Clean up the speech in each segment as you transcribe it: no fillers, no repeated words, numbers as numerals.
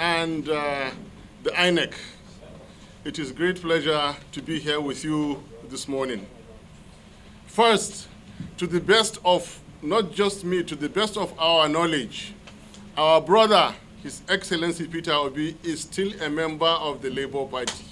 and the INEC. It is a great pleasure to be here with you this morning. First, to the best of, not just me, to the best of our knowledge, our brother, His Excellency Peter Obi, is still a member of the Labour Party.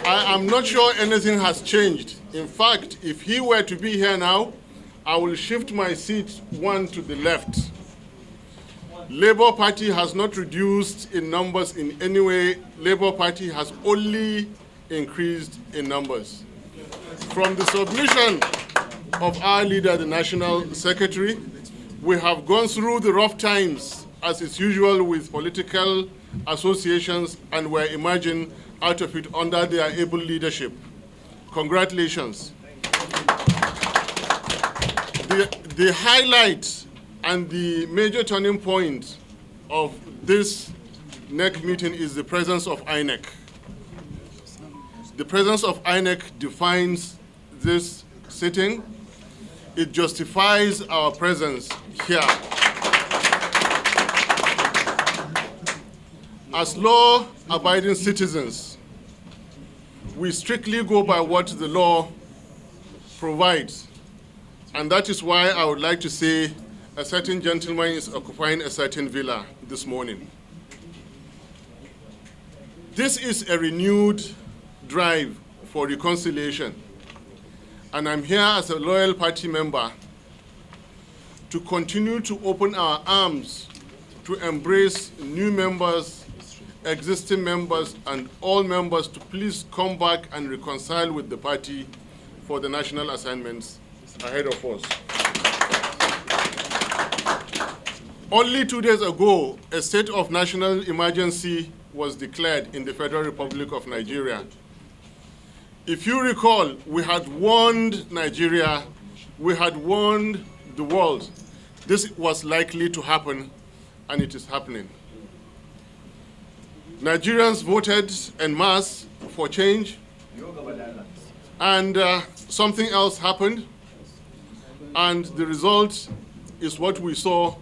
I am not sure anything has changed. In fact, if he were to be here now, I will shift my seat one to the left. Labour Party has not reduced in numbers in any way. Labour Party has only increased in numbers. From the submission of our leader, the National Secretary, we have gone through the rough times, as is usual with political associations, and we're emerging out of it under their able leadership. Congratulations. The highlight and the major turning point of this NEC meeting is the presence of INEC. The presence of INEC defines this sitting. It justifies our presence here. As law-abiding citizens, we strictly go by what the law provides. And that is why I would like to say a certain gentleman is occupying a certain villa this morning. This is a renewed drive for reconciliation. And I'm here as a loyal party member to continue to open our arms to embrace new members, existing members, and all members to please come back and reconcile with the party for the national assignments ahead of us. Only 2 days ago, a state of national emergency was declared in the Federal Republic of Nigeria. If you recall, we had warned Nigeria, we had warned the world. This was likely to happen, and it is happening. Nigerians voted en masse for change, and something else happened, and the result is what we saw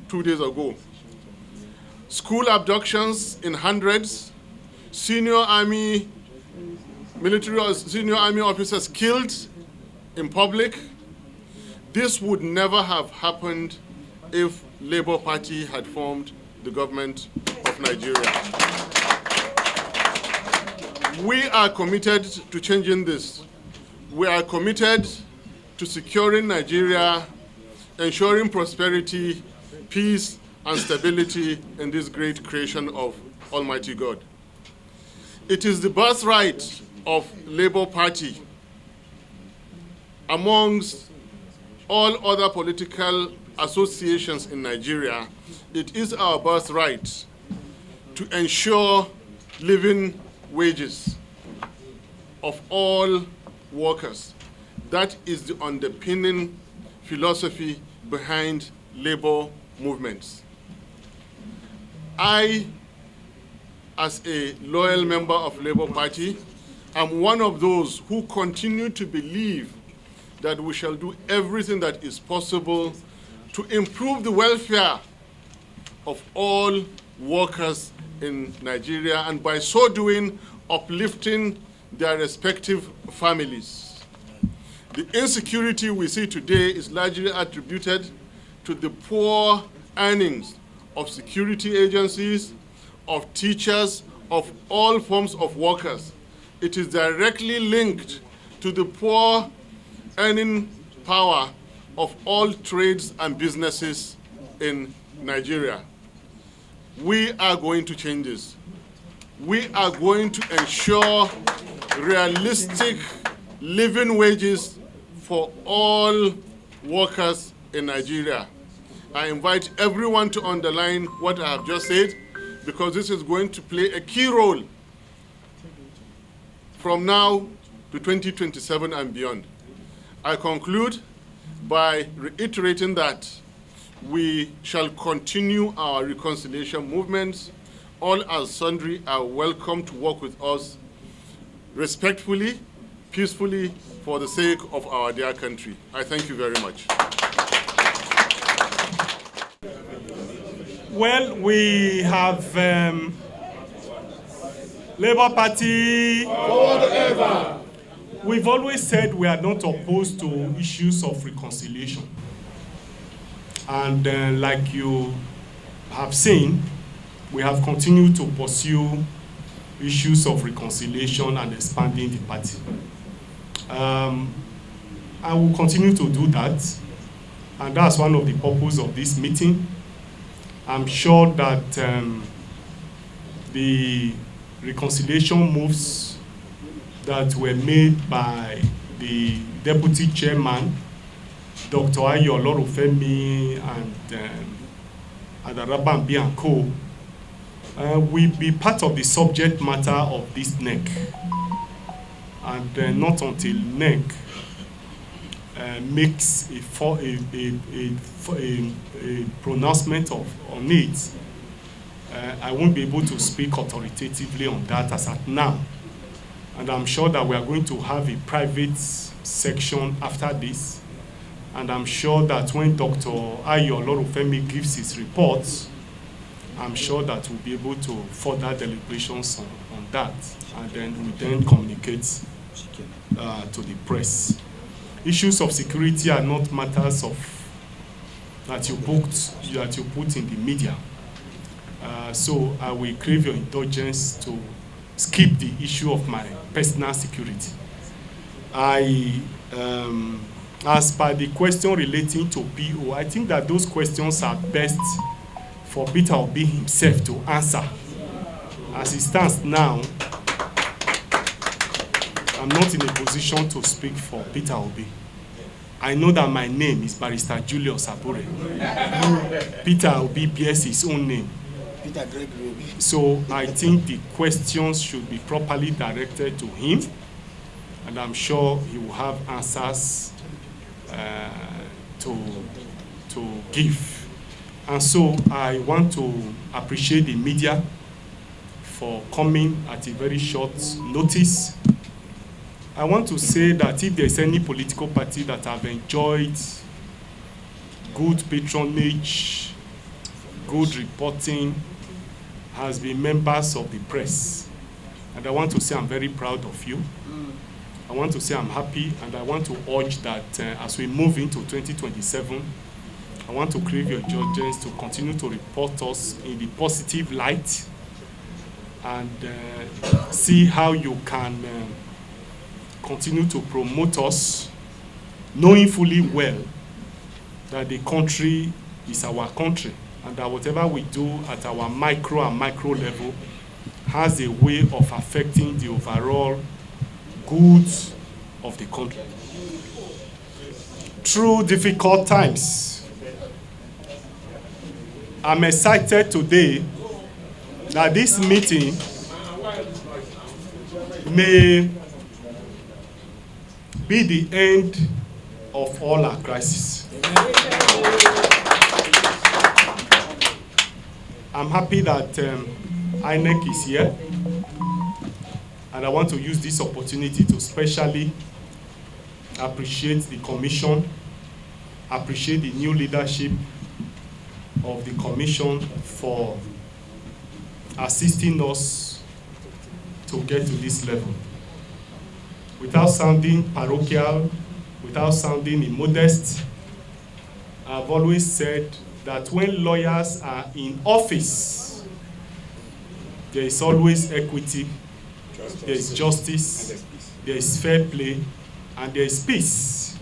2 days ago. School abductions in hundreds, senior army officers killed in public. This would never have happened if Labour Party had formed the government of Nigeria. We are committed to changing this. We are committed to securing Nigeria, ensuring prosperity, peace, and stability in this great creation of Almighty God. It is the birthright of Labour Party amongst all other political associations in Nigeria. It is our birthright to ensure living wages of all workers. That is the underpinning philosophy behind labor movements. I, as a loyal member of Labour Party, am one of those who continue to believe that we shall do everything that is possible to improve the welfare of all workers in Nigeria, and by so doing, uplifting their respective families. The insecurity we see today is largely attributed to the poor earnings of security agencies, of teachers, of all forms of workers. It is directly linked to the poor earning power of all trades and businesses in Nigeria. We are going to change this. We are going to ensure realistic living wages for all workers in Nigeria. I invite everyone to underline what I have just said, because this is going to play a key role from now to 2027 and beyond. I conclude by reiterating that we shall continue our reconciliation movements. All and sundry are welcome to work with us respectfully, peacefully, for the sake of our dear country. I thank you very much. Well, we have Labour Party. Forward ever. We've always said we are not opposed to issues of reconciliation. And like you have seen, we have continued to pursue issues of reconciliation and expanding the party. I will continue to do that, and that's one of the purposes of this meeting. I'm sure that the reconciliation moves that were made by the Deputy Chairman, Dr. Iroele and Adarabambi and Co. Will be part of the subject matter of this NEC. And not until NEC makes a pronouncement on it, I won't be able to speak authoritatively on that as at now. And I'm sure that we are going to have a private section after this. And I'm sure that when Dr. Iroele gives his reports, I'm sure that we'll be able to further deliberations on that. And then we then communicate to the press. Issues of security are not matters of that you put in the media. So I will crave your indulgence to skip the issue of my personal security. As per the question relating to PO, I think that those questions are best for Peter Obi himself to answer. As it stands now, I'm not in a position to speak for Peter Obi. I know that my name is Barrister Julius Abure. Peter Obi bears his own name. Peter Gregory. So I think the questions should be properly directed to him, and I'm sure he will have answers to give. And so I want to appreciate the media for coming at a very short notice. I want to say that if there's any political party that have enjoyed good patronage, good reporting, has been members of the press. And I want to say I'm very proud of you. I want to say I'm happy, and I want to urge that as we move into 2027, I want to crave your indulgence to continue to report us in the positive light and see how you can continue to promote us, knowing fully well that the country is our country, and that whatever we do at our micro and macro level has a way of affecting the overall goods of the country. Through difficult times, I'm excited today that this meeting may be the end of all our crises. I'm happy that INEC is here, and I want to use this opportunity to specially appreciate the Commission, appreciate the new leadership of the Commission for assisting us to get to this level. Without sounding parochial, without sounding immodest, I've always said that when lawyers are in office, there is always equity, there is justice, there is fair play, and there is peace.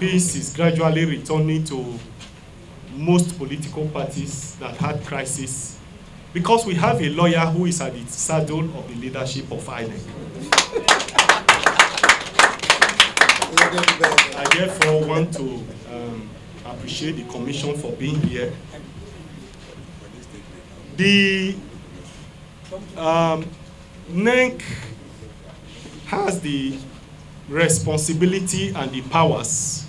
Peace is gradually returning to most political parties that had crisis, because we have a lawyer who is at the saddle of the leadership of INEC. I therefore want to appreciate the Commission for being here. The NEC has the responsibility and the powers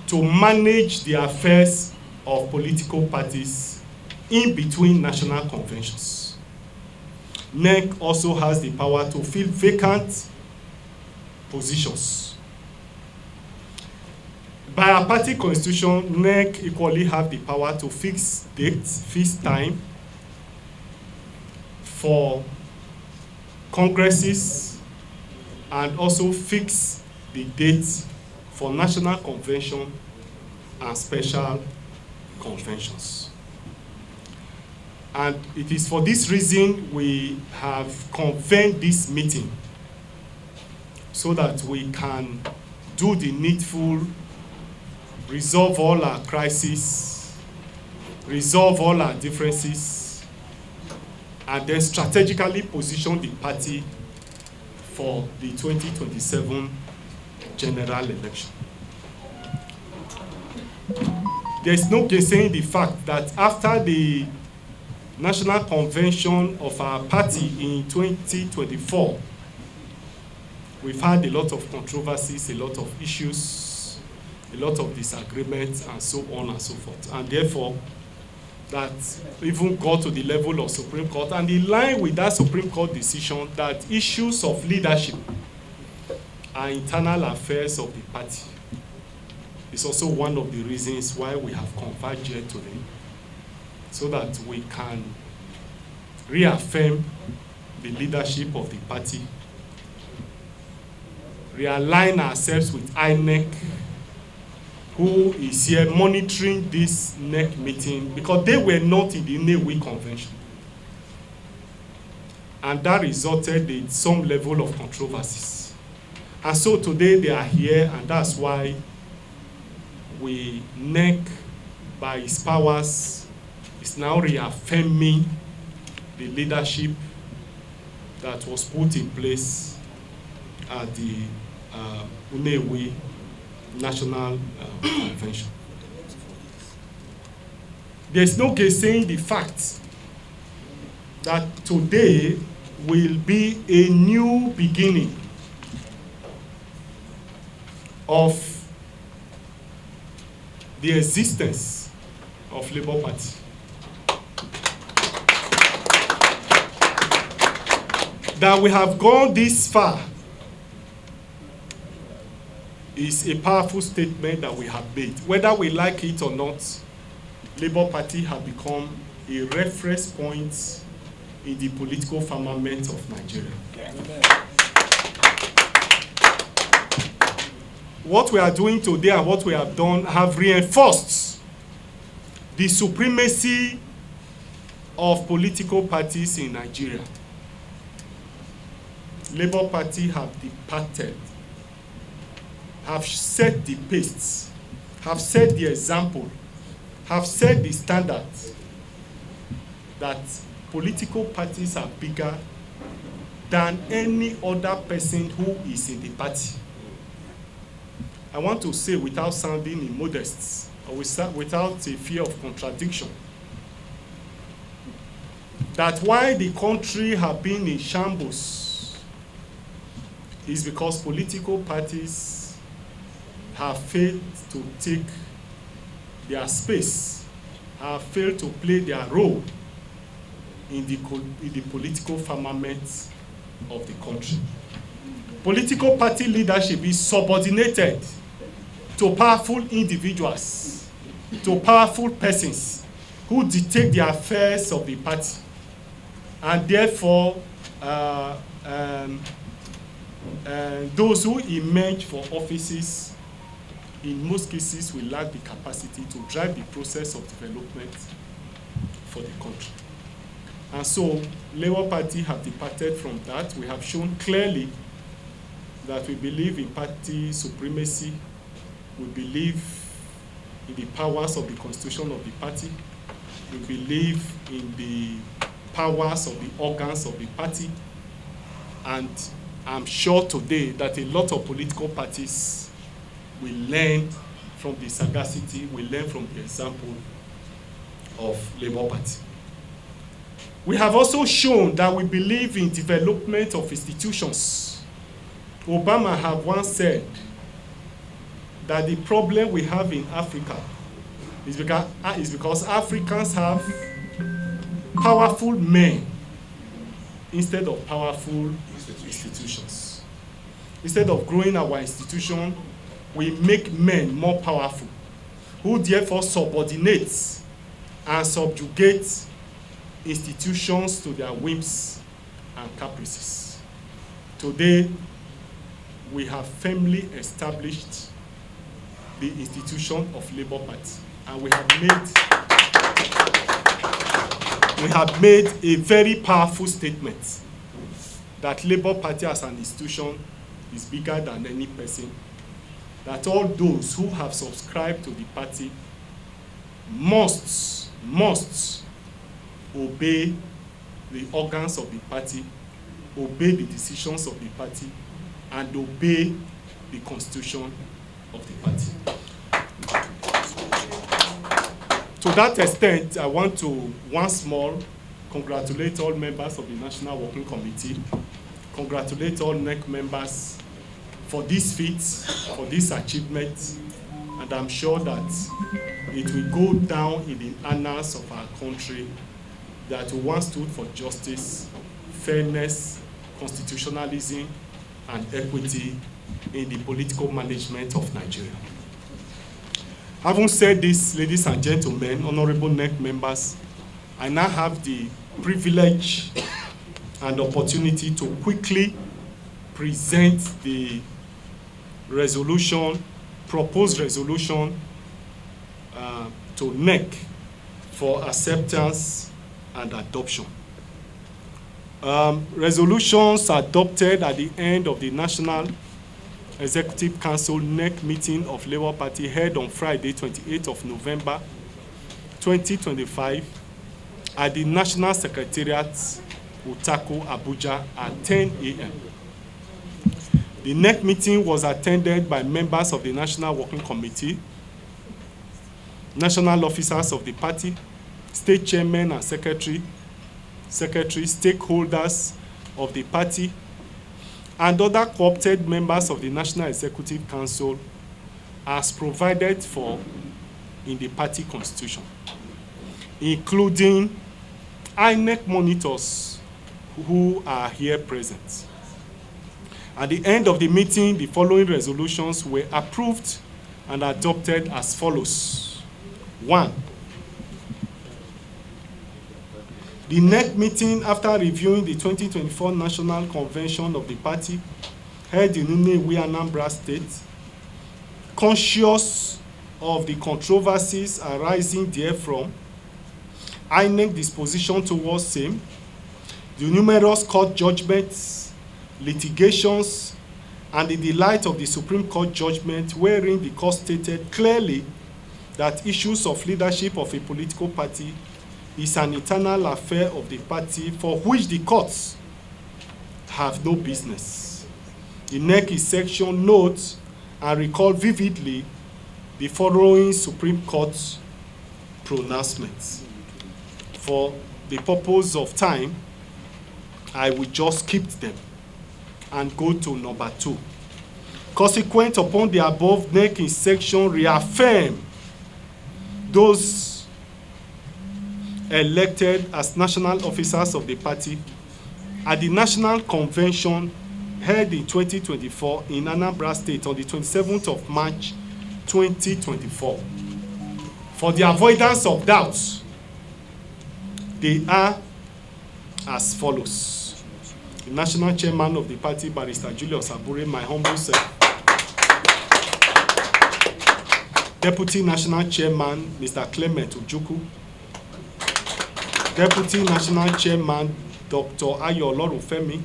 to manage the affairs of political parties in between national conventions. NEC also has the power to fill vacant positions. By our party constitution, NEC equally have the power to fix dates, fix time for congresses, and also fix the dates for national convention and special conventions. And it is for this reason we have convened this meeting, so that we can do the needful, resolve all our crises, resolve all our differences, and then strategically position the party for the 2027 general election. There is no gainsaying the fact that after the national convention of our party in 2024, we've had a lot of controversies, a lot of issues, a lot of disagreements, and so on and so forth. And therefore, that even got to the level of Supreme Court, and in line with that Supreme Court decision, that issues of leadership are internal affairs of the party. It's also one of the reasons why we have converged here today, so that we can reaffirm the leadership of the party, realign ourselves with INEC, who is here monitoring this NEC meeting, because they were not in the Nnewi convention. And that resulted in some level of controversies. And so today they are here, and that's why we, NEC, by its powers, is now reaffirming the leadership that was put in place at the Nnewi National Convention. There's no gainsaying the fact that today will be a new beginning of the existence of Labour Party. That we have gone this far is a powerful statement that we have made. Whether we like it or not, Labour Party have become a reference point in the political firmament of Nigeria. Yeah. What we are doing today and what we have done have reinforced the supremacy of political parties in Nigeria. Labour Party have departed, have set the pace, have set the example, have set the standard that political parties are bigger than any other person who is in the party. I want to say, without sounding immodest, or without a fear of contradiction, that why the country have been in shambles is because political parties have failed to take their space, have failed to play their role in the political firmament of the country. Political party leadership is subordinated to powerful individuals, to powerful persons who dictate the affairs of the party, and therefore those who emerge for offices in most cases will lack the capacity to drive the process of development for the country. And so Labour Party have departed from that. We have shown clearly that we believe in party supremacy, we believe in the powers of the constitution of the party, we believe in the powers of the organs of the party, and I'm sure today that a lot of political parties will learn from the sagacity, will learn from the example of Labour Party. We have also shown that we believe in development of institutions. Obama have once said that the problem we have in Africa is because Africans have powerful men instead of powerful institutions. Instead of growing our institution, will make men more powerful, who therefore subordinate and subjugate institutions to their whims and caprices. Today, we have firmly established the institution of Labour Party, and we have made a very powerful statement that Labour Party as an institution is bigger than any person, that all those who have subscribed to the party must obey the organs of the party, obey the decisions of the party, and obey the constitution of the party. To that extent, I want to once more congratulate all members of the National Working Committee, congratulate all NEC members for this feat, for this achievement, and I'm sure that it will go down in the annals of our country that we once stood for justice, fairness, constitutionalism, and equity in the political management of Nigeria. Having said this, ladies and gentlemen, honorable NEC members, I now have the privilege and opportunity to quickly present the resolution, proposed resolution to NEC for acceptance and adoption. Resolutions adopted at the end of the National Executive Council NEC meeting of Labour Party held on Friday, 28th of November, 2025 at the National Secretariat, Utako, Abuja at 10 a.m. The NEC meeting was attended by members of the National Working Committee, national officers of the party, state chairmen and secretary, stakeholders of the party, and other co-opted members of the National Executive Council as provided for in the party constitution, including INEC monitors who are here present. At the end of the meeting, the following resolutions were approved and adopted as follows. 1. The NEC meeting, after reviewing the 2024 National Convention of the party held in Unewi, Anambra State, conscious of the controversies arising therefrom, INEC disposition towards same, the numerous court judgments, litigations, and in the light of the Supreme Court judgment wherein the court stated clearly that issues of leadership of a political party is an internal affair of the party for which the courts have no business. The NEC section notes and recall vividly the following Supreme Court pronouncements. For the purpose of time, I will just skip them and go to number 2. Consequent upon the above, NEC in section reaffirm those elected as national officers of the party at the National Convention held in 2024 in Anambra State on the 27th of March 2024. For the avoidance of doubts, they are as follows. The National Chairman of the party, Barrister Julius Abure, my humble self. Deputy National Chairman, Mr. Clement Ojukwu. Deputy National Chairman, Dr. Iroele Femi.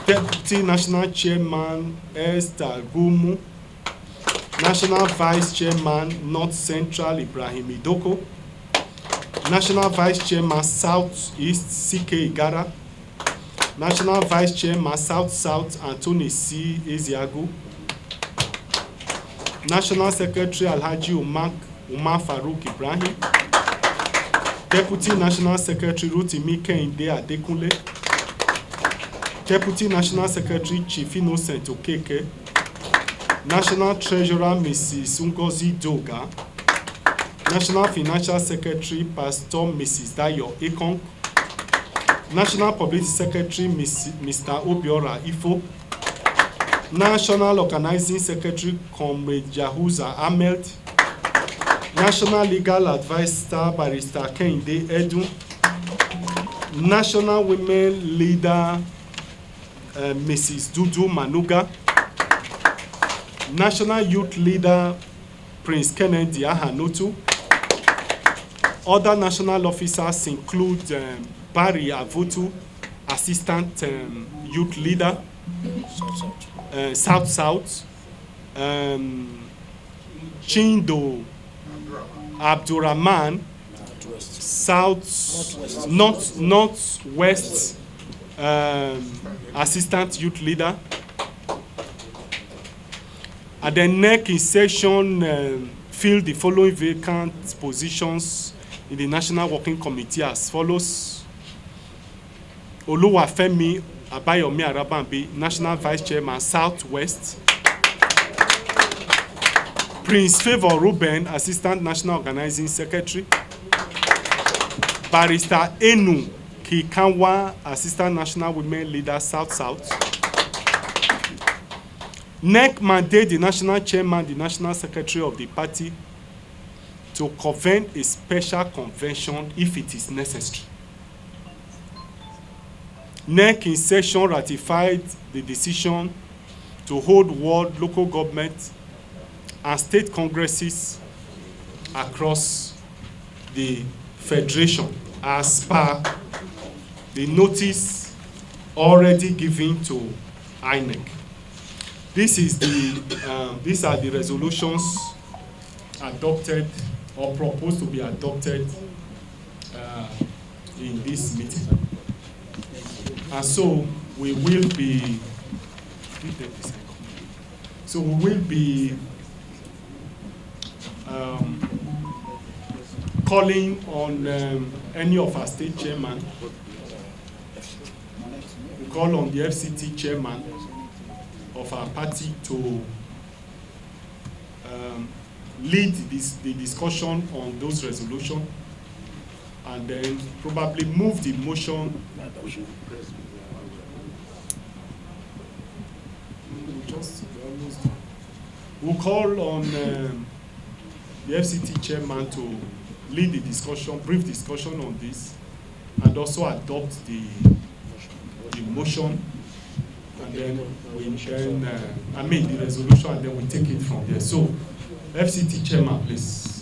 Deputy National Chairman, Esther Gumu. National Vice Chairman, North Central, Ibrahim Idoko. National Vice Chairman, South East, CK Igara. National Vice Chairman, South South, Anthony C. Eziagu. National Secretary, Alhaji Umar Farouk Ibrahim. Deputy National Secretary, Rotimi Kehinde Adekunle. Deputy National Secretary, Chief Innocent Okeke. National Treasurer, Mrs. Ngozi Doga. National Financial Secretary, Pastor Mrs. Dayo Ekong. National Publicity Secretary, Mr. Obiora Ifo. National Organizing Secretary Comrade Yahuza Ahmed, National Legal Advisor Barrister Kehinde Edu, National Women Leader Mrs. Dudu Manuga, National Youth Leader Prince Kennedy Ahanotu. Other national officers include Barry Avotu, Assistant Youth Leader, South, Chindo Abdurrahman, Northwest Assistant Youth Leader. And the NEC in section filled the following vacant positions in the National Working Committee as follows: Oluwafemi Abayomi Arabambi, National Vice Chairman, Southwest. Prince Favour Ruben, Assistant National Organizing Secretary. Barrister Enu Kikanwa, Assistant National Women Leader, South. NEC mandate the National Chairman, the National Secretary of the party to convene a special convention if it is necessary. NEC in session ratified the decision to hold world local government and state congresses across the federation as per the notice already given to INEC. These are the resolutions adopted or proposed to be adopted in this meeting. And so we will be calling on any of our state chairman. We call on the FCT chairman of our party to lead the discussion on those resolutions, and then probably move the motion. We'll call on the FCT chairman to lead the discussion, brief discussion on this, and also adopt the motion, and then the resolution, and then we take it from there. So, FCT chairman, please.